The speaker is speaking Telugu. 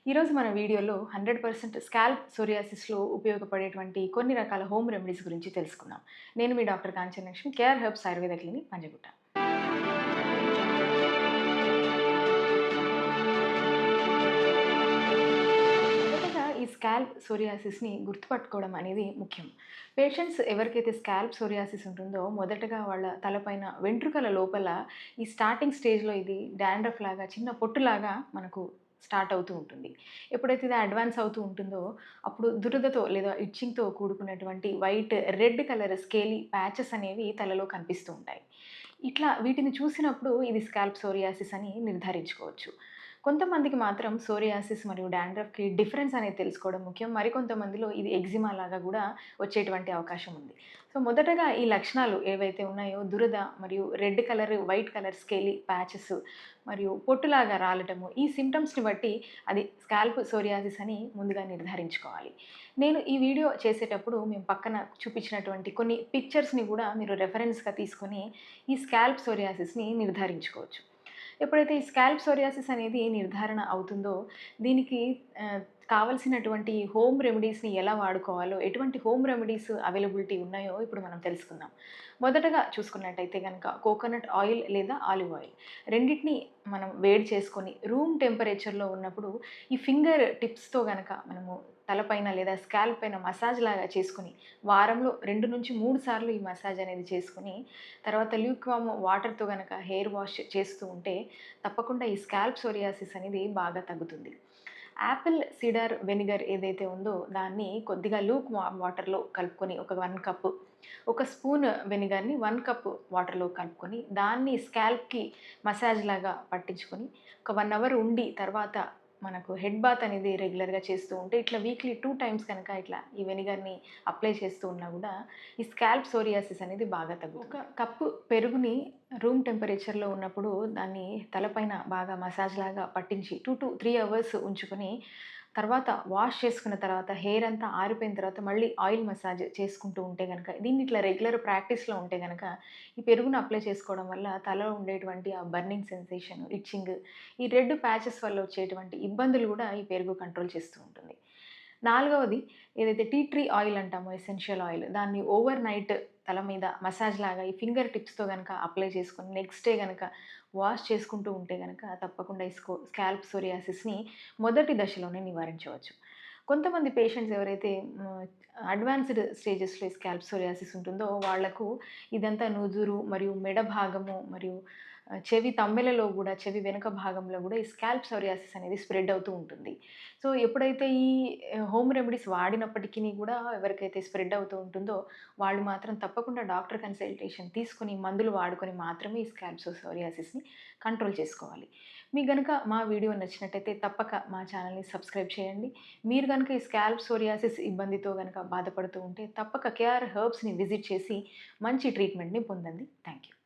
ఈరోజు మన వీడియోలో 100% స్కాల్ప్ సోరియాసిస్‌లో ఉపయోగపడేటువంటి కొన్ని రకాల హోమ్ రెమెడీస్ గురించి తెలుసుకుందాం. నేను మీ doctor Kanchana Lakshmi, KR herbs Ayurveda clinic Panjagutta. మొదటగా ఈ స్కాల్ప్ సోరియాసిస్‌ని గుర్తుపట్టుకోవడం అనేది ముఖ్యం. పేషెంట్స్ ఎవరికైతే స్కాల్ప్ సోరియాసిస్ ఉంటుందో మొదటగా వాళ్ళ తలపైన వెంట్రుకల లోపల ఈ స్టార్టింగ్ స్టేజ్‌లో ఇది డాండ్రఫ్ లాగా చిన్న పొట్టులాగా మనకు స్టార్ట్ అవుతూ ఉంటుంది. ఎప్పుడైతే ఇది అడ్వాన్స్ అవుతూ ఉంటుందో అప్పుడు దురదతో లేదా ఇచ్చింగ్‌తో కూడుకున్నటువంటి white, red colour scaly patches అనేవి తలలో కనిపిస్తూ ఉంటాయి. ఇట్లా వీటిని చూసినప్పుడు ఇది స్కాల్ప్ సోరియాసిస్ అని నిర్ధారించుకోవచ్చు. కొంతమందికి మాత్రం సోరియాసిస్ మరియు డాండ్రఫ్‌కి డిఫరెన్స్ అనేది తెలుసుకోవడం ముఖ్యం. మరికొంతమందిలో ఇది ఎగ్జిమా లాగా గూడా వచ్చేటువంటి అవకాశం ఉంది. సో, మొదటగా ఈ లక్షణాలు ఏవైతే ఉన్నాయో దురద మరియు red colour, white colour scaly patches మరియు పొట్టులాగా రాలటము ఈ సింప్టమ్స్‌ని బట్టి అది స్కాల్ప్ సోరియాసిస్ అని ముందుగా నిర్ధారించుకోవాలి. నేను ఈ వీడియో చేసేటప్పుడు మేము పక్కన చూపించినటువంటి కొన్ని పిక్చర్స్‌ని గూడా మీరు రెఫరెన్స్‌గా తీసుకొని ఈ స్కాల్ప్ సోరియాసిస్‌ని నిర్ధారించుకోవచ్చు. ఎప్పుడైతే ఈ స్కాల్ప్ సోరియాసిస్ అనేది నిర్ధారణ అవుతుందో, దీనికి కావాల్సినటువంటి హోమ్ రెమెడీస్‌ని ఎలా వాడుకోవాలో, ఎటువంటి హోమ్ రెమెడీస్ అవైలబిలిటీ ఉన్నాయో ఇప్పుడు మనం తెలుసుకుందాం. మొదటగా చూసుకున్నట్టయితే గనక కోకోనట్ ఆయిల్ లేదా ఆలివ్ ఆయిల్ రెండిటిని మనం వేడి చేసుకొని రూమ్ టెంపరేచర్‌లో ఉన్నప్పుడు ఈ ఫింగర్ టిప్స్‌తో గనక మనము తలపైన లేదా స్కాల్ప్ పైన మసాజ్ లాగా చేసుకొని వారంలో 2-3 సార్లు ఈ మసాజ్ అనేది చేసుకొని తర్వాత ల్యూక్వార్మ్ వాటర్‌తో గనక హెయిర్ వాష్ చేస్తూ ఉంటే తప్పకుండా ఈ స్కాల్ప్ సోరియాసిస్ అనేది బాగా తగ్గుతుంది. యాపిల్ సిడర్ వెనిగర్ ఏదైతే ఉందో దాన్ని కొద్దిగా లూక్ వాటర్‌లో కలుపుకొని ఒక 1 కప్పు, ఒక స్పూన్ వెనిగర్‌ని 1 కప్ వాటర్‌లో కలుపుకొని దాన్ని స్కాల్ప్‌కి మసాజ్ లాగా పట్టించుకొని ఒక 1 అవర్ ఉండి తర్వాత మనకు హెడ్ బాత్ అనేది రెగ్యులర్‌గా చేస్తూ ఉంటే ఇట్లా వీక్లీ 2 టైమ్స్ కనుక ఇట్లా ఈ వెనిగర్‌ని అప్లై చేస్తూ ఉన్నా గూడా ఈ స్కాల్ప్ సోరియాసిస్ అనేది బాగా తగ్గుతుంది. ఒక కప్పు పెరుగుని రూమ్ టెంపరేచర్‌లో ఉన్నప్పుడు దాన్ని తలపైన బాగా మసాజ్ లాగా పట్టించి 2-3 అవర్స్ ఉంచుకొని తర్వాత వాష్ చేసుకున్న తర్వాత హెయిర్ అంతా ఆరిపోయిన తర్వాత మళ్ళీ ఆయిల్ మసాజ్ చేసుకుంటూ ఉంటే గనక దీన్ని ఇట్లా రెగ్యులర్ ప్రాక్టీస్‌లో ఉంటే గనక ఈ పెరుగును అప్లై చేసుకోవడం వల్ల తలలో ఉండేటువంటి ఆ బర్నింగ్ సెన్సేషన్, ఇచ్చింగ్, ఈ రెడ్ ప్యాచెస్ వల్ల వచ్చేటువంటి ఇబ్బందులు గూడా ఈ పెరుగు కంట్రోల్ చేస్తూ ఉంటుంది. నాలుగవది ఏదైతే టీ ట్రీ ఆయిల్ అంటామో ఎసెన్షియల్ ఆయిల్ దాన్ని ఓవర్ నైట్ తల మీద మసాజ్ లాగా ఈ ఫింగర్ టిప్స్‌తో గనక అప్లై చేసుకొని నెక్స్ట్ డే గనక వాష్ చేసుకుంటూ ఉంటే గనక తప్పకుండా ఈ స్కాల్ప్ సోరియాసిస్‌ని మొదటి దశలోనే నివారించవచ్చు. కొంతమంది పేషెంట్స్ ఎవరైతే అడ్వాన్స్‌డ్ స్టేజెస్‌లో ఈ స్కాల్ప్ సోరియాసిస్ ఉంటుందో వాళ్లకు ఇదంతా నుదురు మరియు మెడ భాగము మరియు చెవి తమ్మెలలో గూడా చెవి వెనుక భాగంలో గూడా ఈ స్కాల్ప్ సోరియాసిస్ అనేది స్ప్రెడ్ అవుతూ ఉంటుంది. సో, ఎప్పుడైతే ఈ హోమ్ రెమెడీస్ వాడినప్పటికిని గూడా ఎవరికైతే స్ప్రెడ్ అవుతూ ఉంటుందో వాళ్ళు మాత్రం తప్పకుండా డాక్టర్ కన్సల్టేషన్ తీసుకొని మందులు వాడుకొని మాత్రమే ఈ స్కాల్ప్ సోరియాసిస్‌ని కంట్రోల్ చేసుకోవాలి. మీకు గనుక మా వీడియో నచ్చినట్టయితే తప్పక మా ఛానల్‌ని సబ్స్క్రైబ్ చేయండి. మీరు గనుక ఈ స్కాల్ప్ సోరియాసిస్ ఇబ్బందితో గనుక బాధపడుతూ ఉంటే తప్పక కేఆర్ హెర్బ్స్‌ని విజిట్ చేసి మంచి ట్రీట్మెంట్‌ని పొందండి. Thank you.